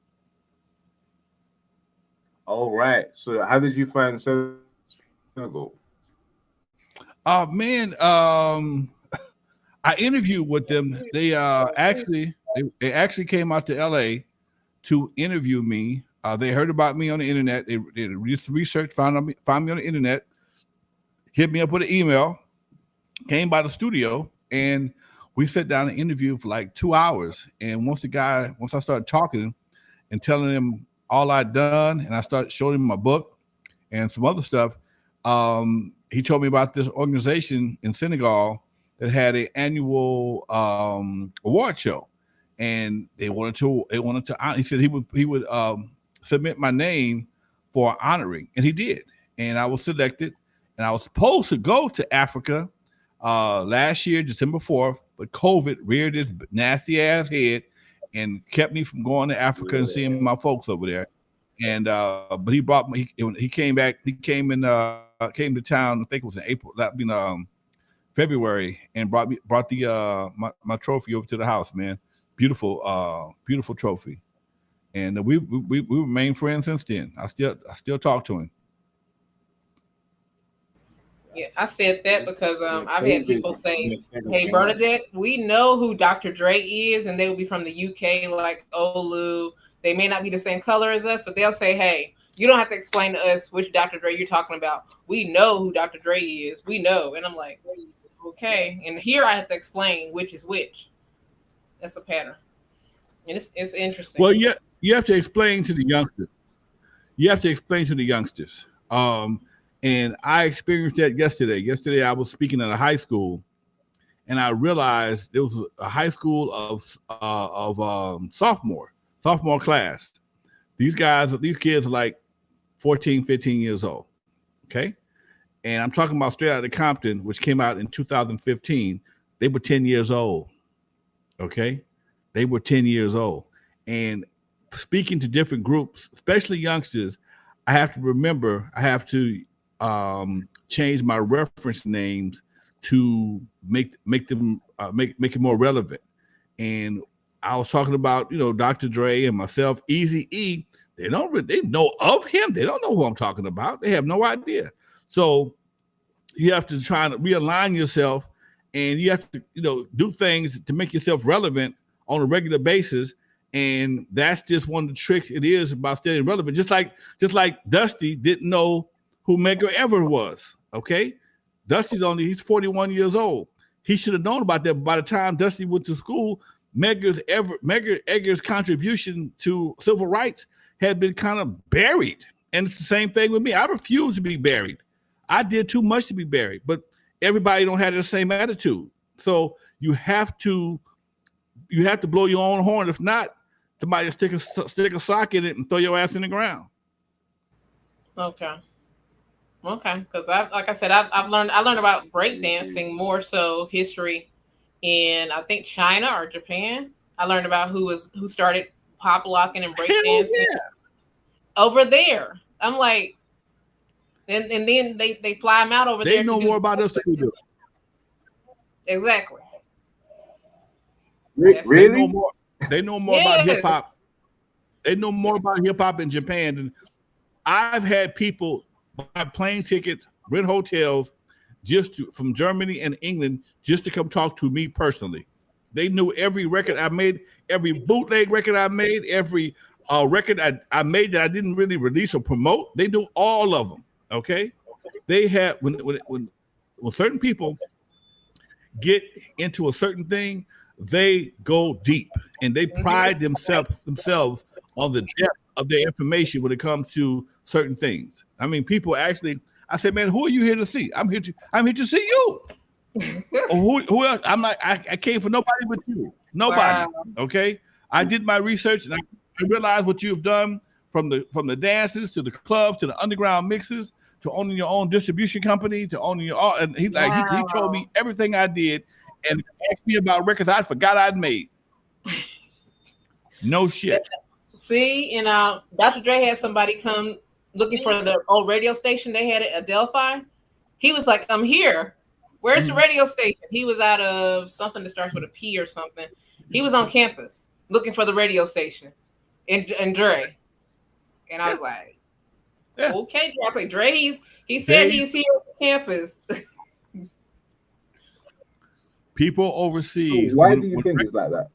All right. So how did you find Senegal? Man, I interviewed with them. They actually came out to LA to interview me. They heard about me on the internet. They did research, found me on the internet, hit me up with an email, came by the studio, and we sat down and interviewed for like 2 hours. And once I started talking and telling him all I'd done, and I started showing him my book and some other stuff, he told me about this organization in Senegal that had an annual award show, and they wanted to. He said he would submit my name for honoring, and he did. And I was selected, and I was supposed to go to Africa last year, December 4th, but COVID reared its nasty ass head and kept me from going to Africa and seeing my folks over there. And but he brought me. He came back. He came to town. I think it was in April. That been February, and brought the my trophy over to the house. Man, beautiful trophy. And we remain friends since then. I still talk to him. Yeah, I said that because I've had people say, "Hey, Bernadette, we know who Dr. Dre is," and they will be from the UK, like Olu. They may not be the same color as us, but they'll say, "Hey, you don't have to explain to us which Dr. Dre you're talking about. We know who Dr. Dre is. We know." And I'm like, okay. And here I have to explain which is which. That's a pattern, and it's interesting. Well, yeah, you have to explain to the youngsters. And I experienced that yesterday. Yesterday, I was speaking at a high school, and I realized there was a high school of sophomore class. These kids are like 14, 15 years old. Okay. And I'm talking about Straight Outta Compton, which came out in 2015. They were 10 years old. Okay. They were 10 years old. And speaking to different groups, especially youngsters, I have to change my reference names to make it more relevant. And I was talking about, Dr. Dre and myself. Eazy-E They know of him. They don't know who I'm talking about. They have no idea. So you have to try to realign yourself, and you have to, do things to make yourself relevant on a regular basis. And that's just one of the tricks it is about staying relevant. Just like Dusty didn't know who Medgar Evers was. Okay, he's 41 years old. He should have known about that. By the time Dusty went to school, Medgar Evers' contribution to civil rights had been kind of buried. And it's the same thing with me. I refuse to be buried. I did too much to be buried, but everybody don't have the same attitude. So you have to blow your own horn. If not, somebody stick a sock in it and throw your ass in the ground. Okay. Because I learned about breakdancing, more so history in, I think, China or Japan. I learned about who started pop locking and breakdancing over there. I'm like, and then they fly them out over there. They know more about us than we do. Exactly. Really? They know more about hip hop. They know more about hip hop in Japan than I've had people buy plane tickets, rent hotels, from Germany and England just to come talk to me personally. They knew every record I made, every bootleg record I made, every record I made that I didn't really release or promote. They knew all of them. Okay, they had when certain people get into a certain thing, they go deep and they pride themselves on the depth of their information when it comes to certain things. I mean, people actually, I said, man, who are you here to see? I'm here to see you. Or who else? I'm like, I came for nobody but you. Nobody. Wow. Okay. I did my research and I realized what you've done from the dances to the clubs to the underground mixes to owning your own distribution company to owning your own. And he told me everything I did and asked me about records I forgot I'd made. No shit. See, and Dr. Dre had somebody come looking for the old radio station they had at Adelphi. He was like, I'm here. Where's the radio station? He was out of something that starts with a P or something. He was on campus looking for the radio station and Dre. And I was like, okay, Dre. I was like, Dre, he said he's here on campus. People overseas. So why do you think it's like that?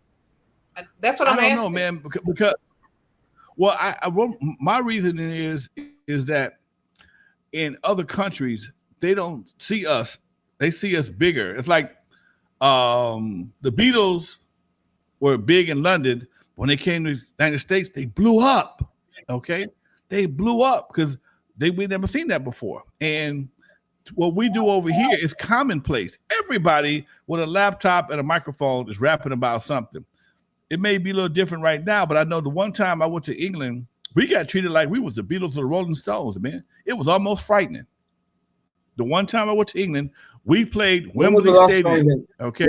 That's what I'm asking. I don't know, man, because well, my reasoning is that in other countries they don't see us; they see us bigger. It's like the Beatles were big in London. When they came to the United States, they blew up. Okay, they blew up because we never seen that before. And what we do over here is commonplace. Everybody with a laptop and a microphone is rapping about something. It may be a little different right now, but I know the one time I went to England, we got treated like we was the Beatles or the Rolling Stones, man. It was almost frightening. The one time I went to England, we played Wembley Stadium. Okay.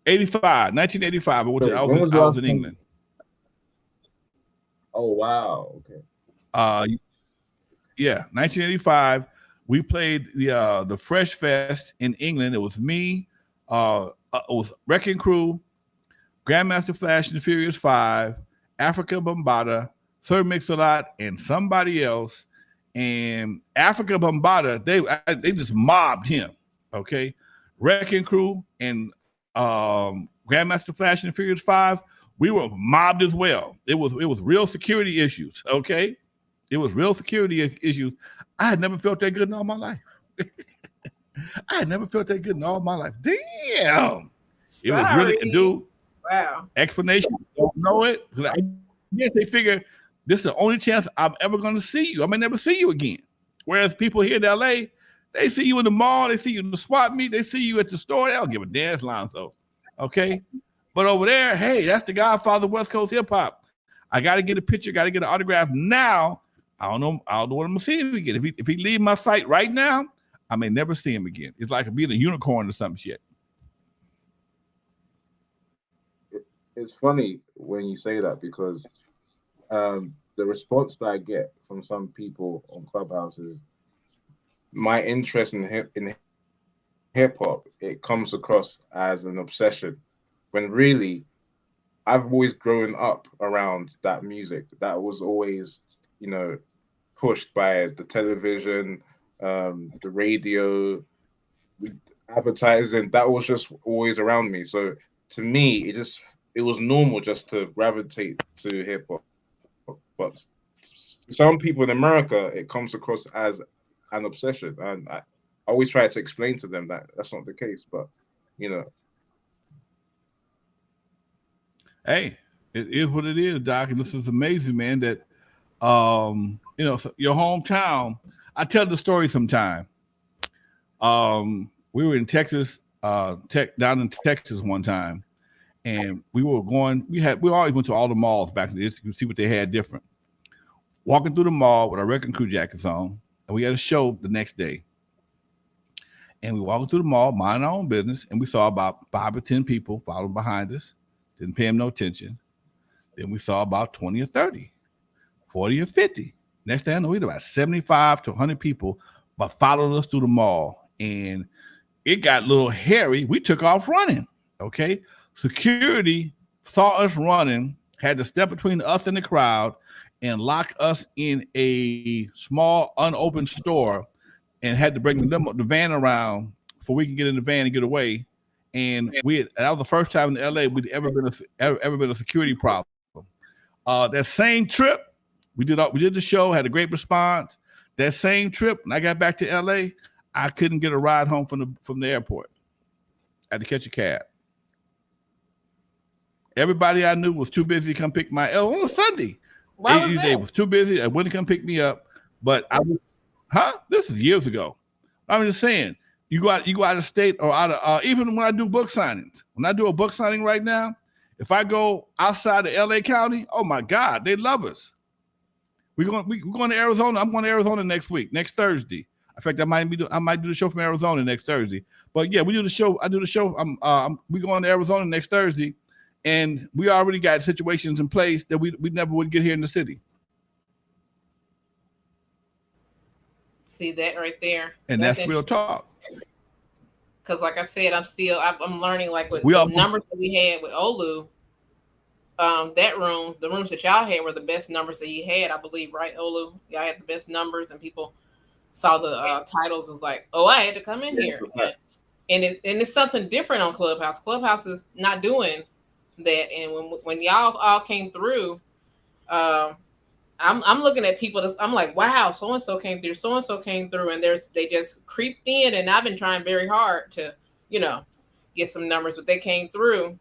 1985. I was in England. Oh, wow. Okay. 1985. We played the Fresh Fest in England. It was me, it was Wrecking Crew, Grandmaster Flash and the Furious 5, Africa Bambaataa, Sir Mix-a-Lot, and somebody else. And Africa Bambaataa, they just mobbed him. Okay, Wrecking Crew and Grandmaster Flash and the Furious 5, we were mobbed as well. It was real security issues. Okay, it was real security issues. I had never felt that good in all my life. I had never felt that good in all my life. Damn. Sorry. It was really, dude. Wow. Explanation. Don't know it. I guess they figure this is the only chance I'm ever going to see you. I may never see you again. Whereas people here in LA, they see you in the mall, they see you in the swap meet, they see you at the store. They don't give a damn, Lonzo. Okay. But over there, hey, that's the Godfather of West Coast hip hop. I got to get a picture, got to get an autograph now. I don't know when I'm gonna see him again. If he leave my site right now, I may never see him again. It's like being a unicorn or some shit. It's funny when you say that because the response that I get from some people on Clubhouse is my interest in hip hop. It comes across as an obsession when really I've always grown up around that music. That was always, you know, pushed by the television, the radio, the advertising. That was just always around me. So to me, it was normal just to gravitate to hip hop. But to some people in America, it comes across as an obsession, and I always try to explain to them that that's not the case. But you know, Hey, it is what it is, Doc. And this is amazing, man, that you know, so your hometown. I tell the story sometime. We were in Texas, down in Texas one time, and we were going. We always went to all the malls back in the day to see what they had different. Walking through the mall with our Wrecking Crew jackets on, and we had a show the next day. And we walking through the mall, minding our own business, and we saw about 5 or 10 people following behind us. Didn't pay them no attention. Then we saw about 20 or 30, 40 or 50. Next thing I know, we had about 75 to 100 people, but followed us through the mall. And it got a little hairy. We took off running, okay? Security saw us running, had to step between us and the crowd and lock us in a small, unopened store and had to bring the van around before we could get in the van and get away. And that was the first time in LA we'd ever been a security problem. That same trip, we did the show, had a great response. That same trip, when I got back to LA, I couldn't get a ride home from the airport. I had to catch a cab. Everybody I knew was too busy to come pick my on a Sunday. Why was They that? was too busy. I wouldn't come pick me up. But I was, this is years ago. I'm just saying, you go out of state or out of even when I do book signings. When I do a book signing right now, if I go outside of LA County, oh my God, they love us. We're going to Arizona. I'm going to Arizona next Thursday. In fact, I might do the show from Arizona next Thursday. But yeah, we do the show. I do the show. We going to Arizona next Thursday, and we already got situations in place that we never would get here in the city. See that right there, And that's real talk. Because, like I said, I'm learning like with the numbers that we had with Olu. The rooms that y'all had were the best numbers that you had, I believe, right, Olu? Y'all had the best numbers, and people saw the titles. Was like, oh, I had to come in here, and it's something different on Clubhouse. Clubhouse is not doing that, and when y'all all came through, I'm looking at people. I'm like, wow, so and so came through, and they just creeped in, and I've been trying very hard to, get some numbers, but they came through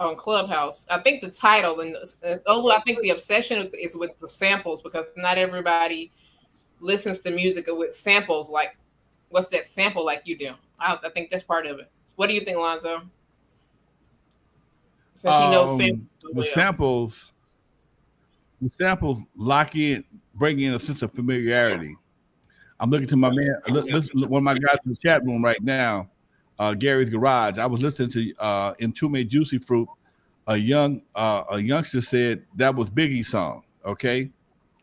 on Clubhouse. I think the title and I think the obsession is with the samples, because not everybody listens to music with samples. Like, what's that sample like you do? I think that's part of it. What do you think, Lonzo? Since he knows samples. The samples lock in, bring in a sense of familiarity. I'm looking to my man, one of my guys in the chat room right now, Gary's Garage. I was listening to N.W.A. Juicy Fruit. A youngster said that was Biggie's song. Okay,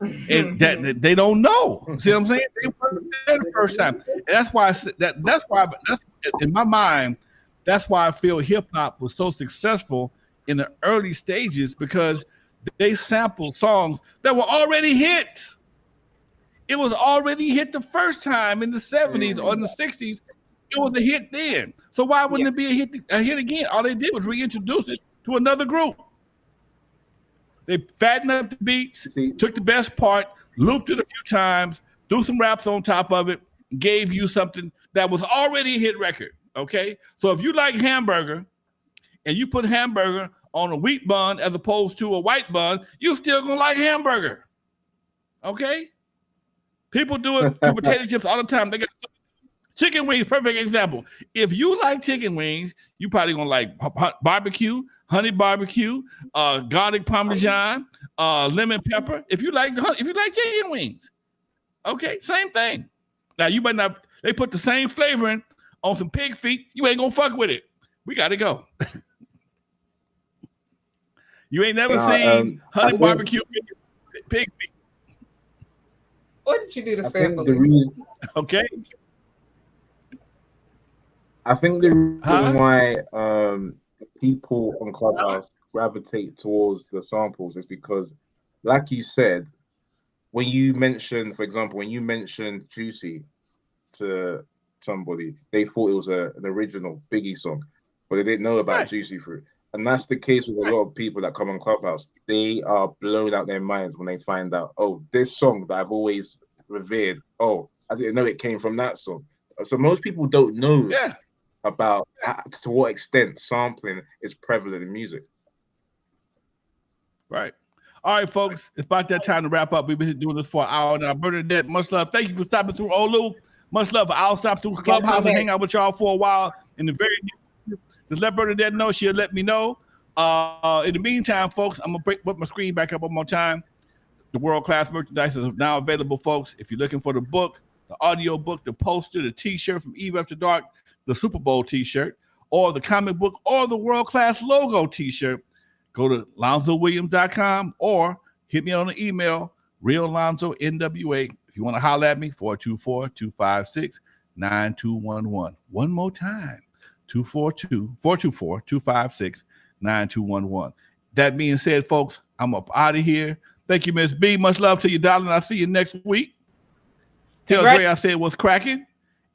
and that they don't know. See what I'm saying? They weren't there the first time. And that's why that's in my mind. That's why I feel hip hop was so successful in the early stages, because they sampled songs that were already hits. It was already hit the first time in the 70s or in the 60s. It was a hit then. So why wouldn't it be a hit again? All they did was reintroduce it to another group. They fattened up the beats, took the best part, looped it a few times, threw some raps on top of it, gave you something that was already a hit record. Okay? So if you like hamburger and you put hamburger on a wheat bun as opposed to a white bun, you still gonna like hamburger. Okay? People do it to potato chips all the time. They got chicken wings, perfect example. If you like chicken wings, you probably gonna like barbecue, honey barbecue, garlic parmesan, lemon pepper. If you like chicken wings, okay, same thing. Now you might not. They put the same flavoring on some pig feet. You ain't gonna fuck with it. We gotta go. You ain't never seen honey barbecue pig feet. What did you do to sample Okay. I think the reason why people on Clubhouse gravitate towards the samples is because, like you said, when you mention, for example, when you mentioned Juicy to somebody, they thought it was an original Biggie song, but they didn't know about Juicy Fruit. And that's the case with a lot of people that come on Clubhouse. They are blown out their minds when they find out, oh, this song that I've always revered, oh, I didn't know it came from that song. So most people don't know about to what extent sampling is prevalent in music. Right. All right, folks. It's about that time to wrap up. We've been doing this for an hour now. Bernadette, much love. Thank you for stopping through Olu. Much love. I'll stop through Clubhouse and hang out with y'all for a while. In the very near future, just let Bernadette know. She'll let me know. In the meantime, folks, I'm gonna put my screen back up one more time. The world-class merchandise is now available, folks. If you're looking for the book, the audio book, the poster, the T-shirt from Eve After Dark, the Super Bowl T-shirt, or the comic book, or the world-class logo T-shirt, go to LonzoWilliams.com or hit me on the email, RealLonzo N.W.A. If you want to holler at me, 424-256-9211. One more time, 424-256-9211. That being said, folks, I'm up out of here. Thank you, Miss B. Much love to you, darling. I'll see you next week. Tell Dre I said what's cracking.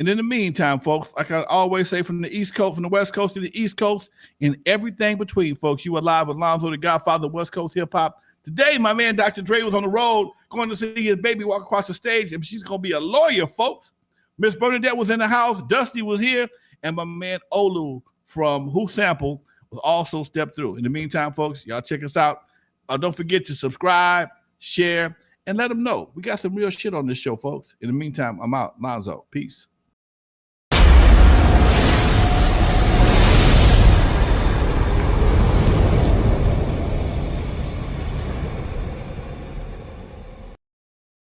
And in the meantime, folks, like I always say, from the East Coast, from the West Coast to the East Coast, and everything between, folks, you are live with Lonzo, the Godfather of West Coast hip hop. Today, my man Dr. Dre was on the road going to see his baby walk across the stage, and she's going to be a lawyer, folks. Miss Bernadette was in the house. Dusty was here, and my man Olu from Who Sample was also stepped through. In the meantime, folks, y'all check us out. Don't forget to subscribe, share, and let them know. We got some real shit on this show, folks. In the meantime, I'm out. Lonzo. Peace.